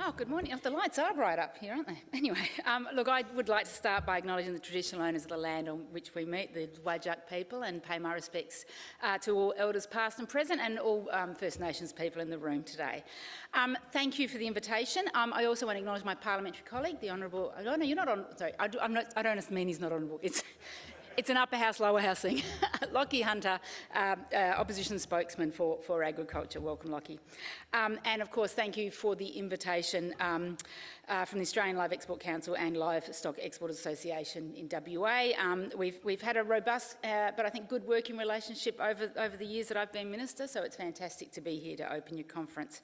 Oh, good morning. Oh, the lights are bright up here, aren't they? Anyway, look, I would like to start by acknowledging the traditional owners of the land on which we meet, the Whadjuk people, and pay my respects to all elders past and present and all First Nations people in the room today. Thank you for the invitation. I also want to acknowledge my parliamentary colleague, the Honourable... Oh, no, you're not on... Sorry, I don't mean he's not honourable. It's an upper house, lower house thing. Lockie Hunter, opposition spokesman for agriculture. Welcome, Lockie. And of course, thank you for the invitation from the Australian Live Export Council and Livestock Exporters Association in WA. We've had a robust, but I think good working relationship over the years that I've been Minister, so it's fantastic to be here to open your conference.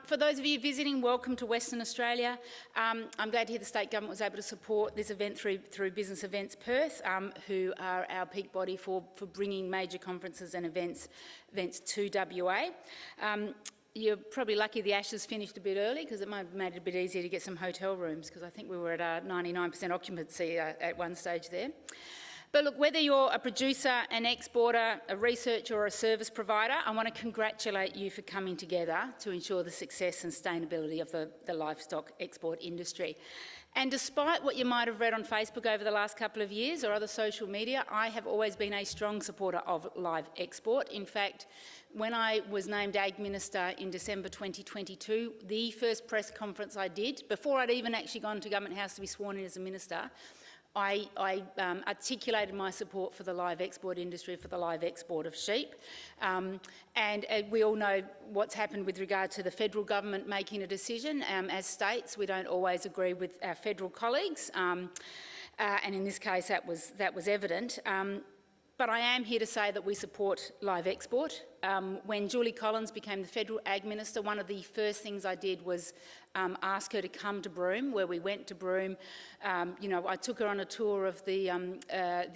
For those of you visiting, welcome to Western Australia. I'm glad to hear the State Government was able to support this event through Business Events Perth, who are our peak body for bringing major conferences and events to WA. You're probably lucky the Ashes finished a bit early because it might have made it a bit easier to get some hotel rooms, because I think we were at 99% occupancy at one stage there. But look, whether you're a producer, an exporter, a researcher or a service provider, I want to congratulate you for coming together to ensure the success and sustainability of the livestock export industry. And despite what you might have read on Facebook over the last couple of years or other social media, I have always been a strong supporter of live export. In fact, when I was named Ag Minister in December 2022, the first press conference I did, before I'd even actually gone to Government House to be sworn in as a Minister, I articulated my support for the live export industry, for the live export of sheep. And we all know what's happened with regard to the federal government making a decision. As states, we don't always agree with our federal colleagues, and in this case that was evident. But I am here to say that we support live export. When Julie Collins became the Federal Ag Minister, one of the first things I did was ask her to come to Broome, where we went to Broome. I took her on a tour of the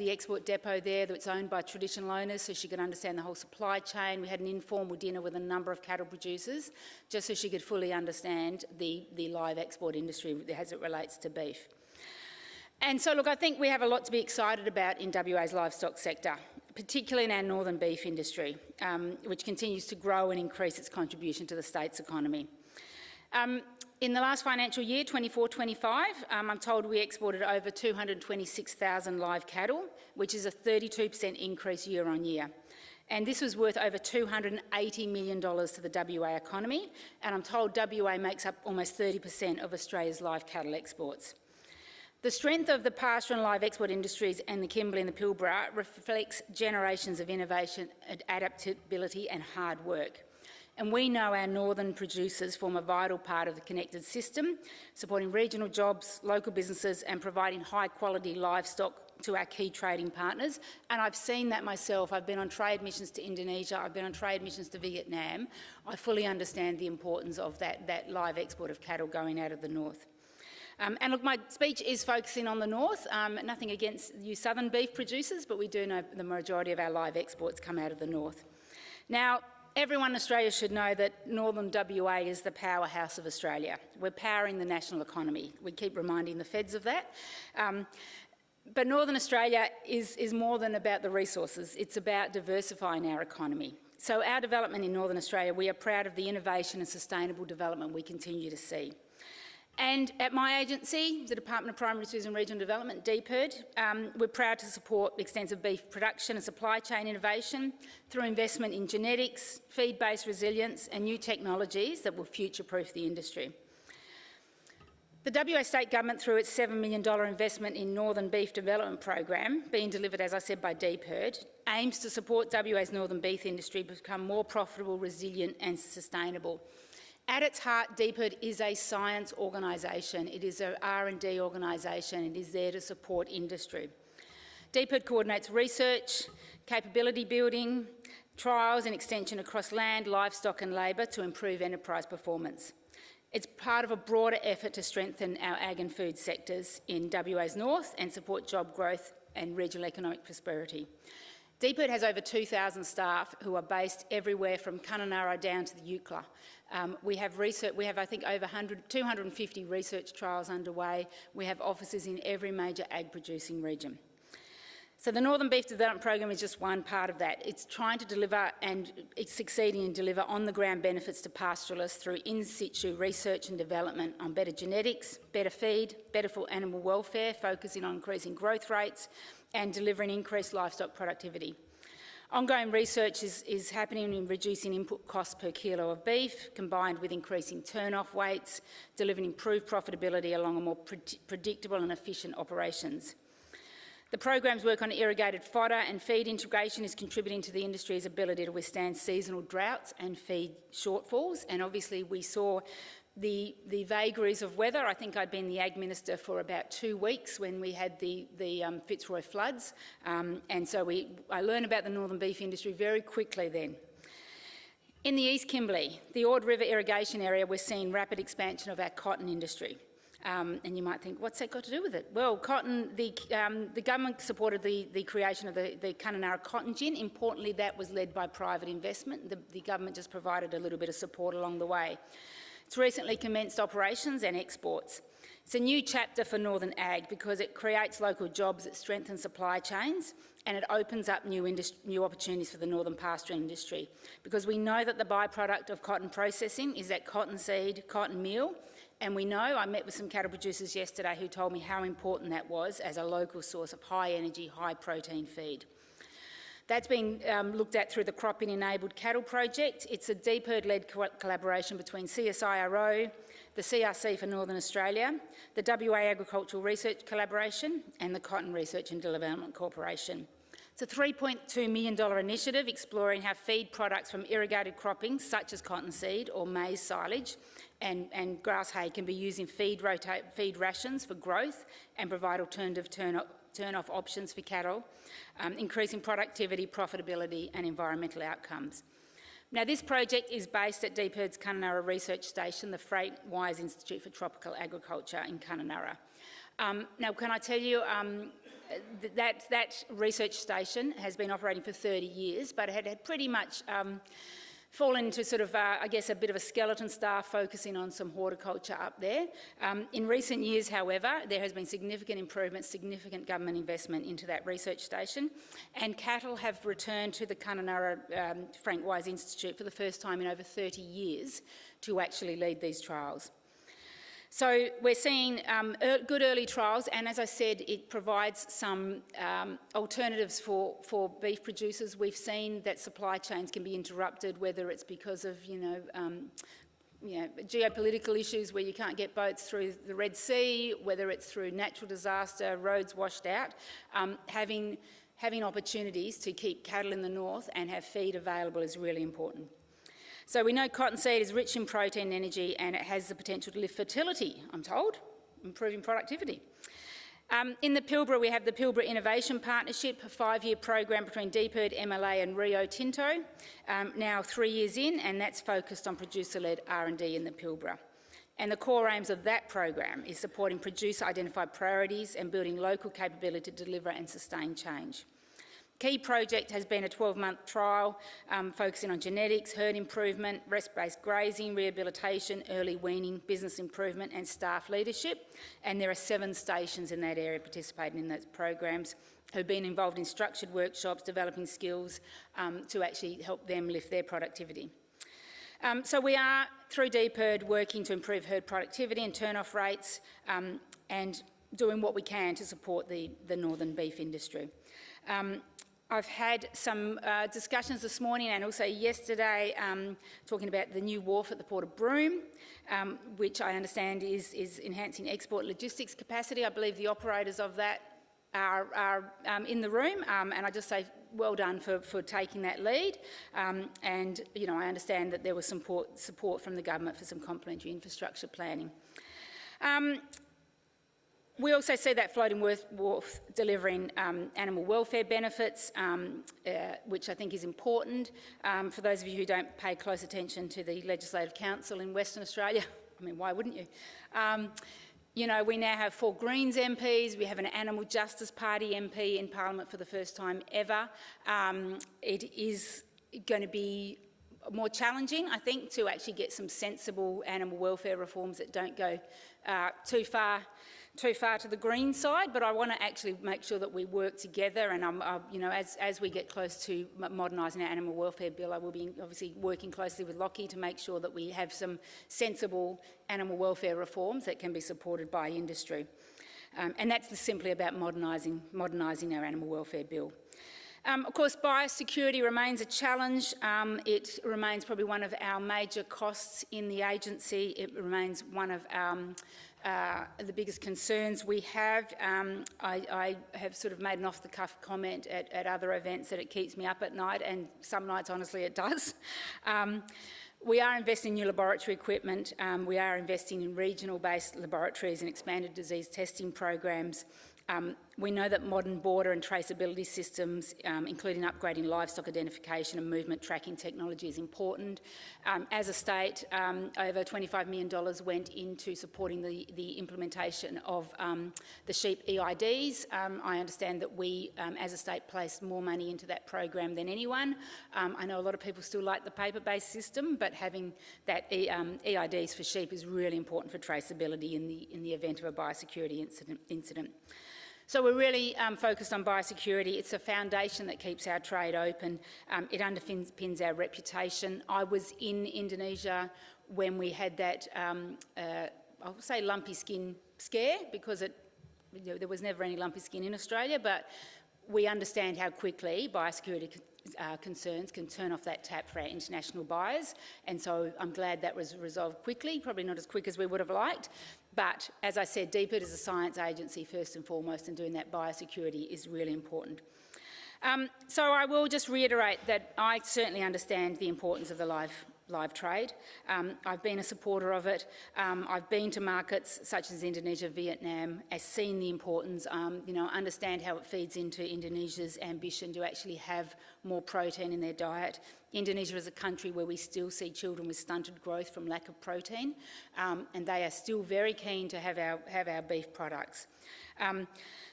export depot there that's owned by traditional owners, so she could understand the whole supply chain. We had an informal dinner with a number of cattle producers, just so she could fully understand the live export industry as it relates to beef. And so, look, I think we have a lot to be excited about in WA's livestock sector, particularly in our northern beef industry, which continues to grow and increase its contribution to the state's economy. In the last financial year, 24-25, I'm told we exported over 226,000 live cattle, which is a 32% increase year on year. And this was worth over $280 million to the WA economy, and I'm told WA makes up almost 30% of Australia's live cattle exports. The strength of the pastoral and live export industries and the Kimberley and the Pilbara reflects generations of innovation, adaptability and hard work. And we know our northern producers form a vital part of the connected system, supporting regional jobs, local businesses and providing high-quality livestock to our key trading partners. And I've seen that myself. I've been on trade missions to Indonesia, I've been on trade missions to Vietnam. I fully understand the importance of that live export of cattle going out of the north. And look, my speech is focusing on the north, nothing against you southern beef producers, but we do know the majority of our live exports come out of the north. Now, everyone in Australia should know that northern WA is the powerhouse of Australia. We're powering the national economy. We keep reminding the feds of that. But Northern Australia is more than about the resources. It's about diversifying our economy. So our development in Northern Australia, we are proud of the innovation and sustainable development we continue to see. And at my agency, the Department of Primary Industries and Regional Development, DPIRD, we're proud to support extensive beef production and supply chain innovation through investment in genetics, feed-based resilience and new technologies that will future-proof the industry. The WA State Government, through its $7 million investment in Northern Beef Development Program, being delivered, as I said, by DPIRD, aims to support WA's northern beef industry to become more profitable, resilient and sustainable. At its heart, DPIRD is a science organisation. It is an R&D organisation. It is there to support industry. DPIRD coordinates research, capability building, trials and extension across land, livestock and labour to improve enterprise performance. It's part of a broader effort to strengthen our ag and food sectors in WA's north and support job growth and regional economic prosperity. DPIRD has over 2,000 staff who are based everywhere from Kununurra down to the Eucla. We have, I think, over 250 research trials underway. We have offices in every major ag producing region. So the Northern Beef Development Program is just one part of that. It's trying to deliver, and it's succeeding in deliver on-the-ground benefits to pastoralists through in-situ research and development on better genetics, better feed, better for animal welfare, focusing on increasing growth rates and delivering increased livestock productivity. Ongoing research is happening in reducing input costs per kilo of beef, combined with increasing turn-off weights, delivering improved profitability along a more predictable and efficient operations. The program's work on irrigated fodder and feed integration is contributing to the industry's ability to withstand seasonal droughts and feed shortfalls. And obviously we saw the vagaries of weather. I think I'd been the Ag Minister for about 2 weeks when we had the Fitzroy floods. And so I learned about the northern beef industry very quickly then. In the East Kimberley, the Ord River irrigation area, we're seeing rapid expansion of our cotton industry. And you might think, what's that got to do with it? Well, cotton, the government supported the creation of the Kununurra cotton gin. Importantly, that was led by private investment. The government just provided a little bit of support along the way. It's recently commenced operations and exports. It's a new chapter for Northern Ag because it creates local jobs, it strengthens supply chains, and it opens up new opportunities for the northern pastoral industry, because we know that the byproduct of cotton processing is that cotton seed, cotton meal. And we know, I met with some cattle producers yesterday who told me how important that was as a local source of high energy, high protein feed. That's been looked at through the Cropping Enabled Cattle Project. It's a DPIRD-led collaboration between CSIRO, the CRC for Northern Australia, the WA Agricultural Research Collaboration and the Cotton Research and Development Corporation. It's a $3.2 million initiative exploring how feed products from irrigated cropping, such as cottonseed or maize silage and grass hay, can be used in feed rations for growth and provide alternative turn-off options for cattle, increasing productivity, profitability and environmental outcomes. Now, this project is based at DPIRD's Kununurra Research Station, the Frank Wise Institute for Tropical Agriculture in Kununurra. Now, can I tell you, that research station has been operating for 30 years, but it had pretty much fallen into sort of, I guess, a bit of a skeleton staff focusing on some horticulture up there. In recent years, however, there has been significant improvement, significant government investment into that research station, and cattle have returned to the Kununurra Frank Wise Institute for the first time in over 30 years to actually lead these trials. So we're seeing good early trials, and as I said, it provides some alternatives for beef producers. We've seen that supply chains can be interrupted, whether it's because of geopolitical issues where you can't get boats through the Red Sea, whether it's through natural disaster, roads washed out. Having opportunities to keep cattle in the north and have feed available is really important. So we know cottonseed is rich in protein and energy, and it has the potential to lift fertility, I'm told, improving productivity. In the Pilbara, we have the Pilbara Innovation Partnership, a 5-year program between DPIRD, MLA and Rio Tinto, now 3 years in, and that's focused on producer-led R&D in the Pilbara. And the core aims of that program is supporting producer-identified priorities and building local capability to deliver and sustain change. Key project has been a 12-month trial focusing on genetics, herd improvement, rest-based grazing, rehabilitation, early weaning, business improvement and staff leadership. And there are 7 stations in that area participating in those programs who've been involved in structured workshops, developing skills to actually help them lift their productivity. So we are, through DPIRD, working to improve herd productivity and turn-off rates and doing what we can to support the northern beef industry. I've had some discussions this morning and also yesterday talking about the new wharf at the Port of Broome, which I understand is enhancing export logistics capacity. I believe the operators of that are in the room, and I just say well done for taking that lead. And I understand that there was some support from the government for some complementary infrastructure planning. We also see that floating wharf delivering animal welfare benefits, which I think is important. For those of you who don't pay close attention to the Legislative Council in Western Australia, I mean, why wouldn't you? We now have 4 Greens MPs. We have an Animal Justice Party MP in Parliament for the first time ever. It is going to be more challenging, I think, to actually get some sensible animal welfare reforms that don't go too far to the green side, but I want to actually make sure that we work together. And you know, as we get close to modernising our animal welfare bill, I will be obviously working closely with Lockie to make sure that we have some sensible animal welfare reforms that can be supported by industry. And that's simply about modernising our animal welfare bill. Of course, biosecurity remains a challenge. It remains probably one of our major costs in the agency. It remains one of the biggest concerns we have. I have sort of made an off-the-cuff comment at other events that it keeps me up at night, and some nights, honestly, it does. We are investing in new laboratory equipment. We are investing in regional-based laboratories and expanded disease testing programs. We know that modern border and traceability systems, including upgrading livestock identification and movement tracking technology, is important. As a state, over $25 million went into supporting the implementation of the sheep EIDs. I understand that we, as a state, placed more money into that program than anyone. I know a lot of people still like the paper-based system, but having that EIDs for sheep is really important for traceability in the event of a biosecurity incident. So we're really focused on biosecurity. It's a foundation that keeps our trade open. It underpins our reputation. I was in Indonesia when we had that, I'll say lumpy skin scare, because there was never any lumpy skin in Australia, but we understand how quickly biosecurity concerns can turn off that tap for our international buyers, and so I'm glad that was resolved quickly, probably not as quick as we would have liked, but as I said, DPID is a science agency first and foremost, and doing that biosecurity is really important. So I will just reiterate that I certainly understand the importance of the live trade. I've been a supporter of it. I've been to markets such as Indonesia, Vietnam, I've seen the importance, you know, understand how it feeds into Indonesia's ambition to actually have more protein in their diet. Indonesia is a country where we still see children with stunted growth from lack of protein, and they are still very keen to have our beef products.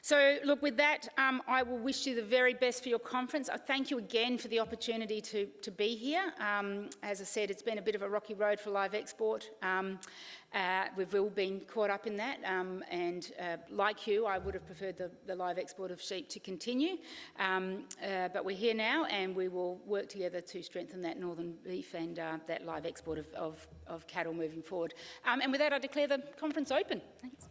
So look, with that, I will wish you the very best for your conference. I thank you again for the opportunity to be here. As I said, it's been a bit of a rocky road for live export. We've all been caught up in that, and like you, I would have preferred the live export of sheep to continue. But we're here now, and we will work together to strengthen that northern beef and that live export of cattle moving forward. And with that, I declare the conference open. Thanks.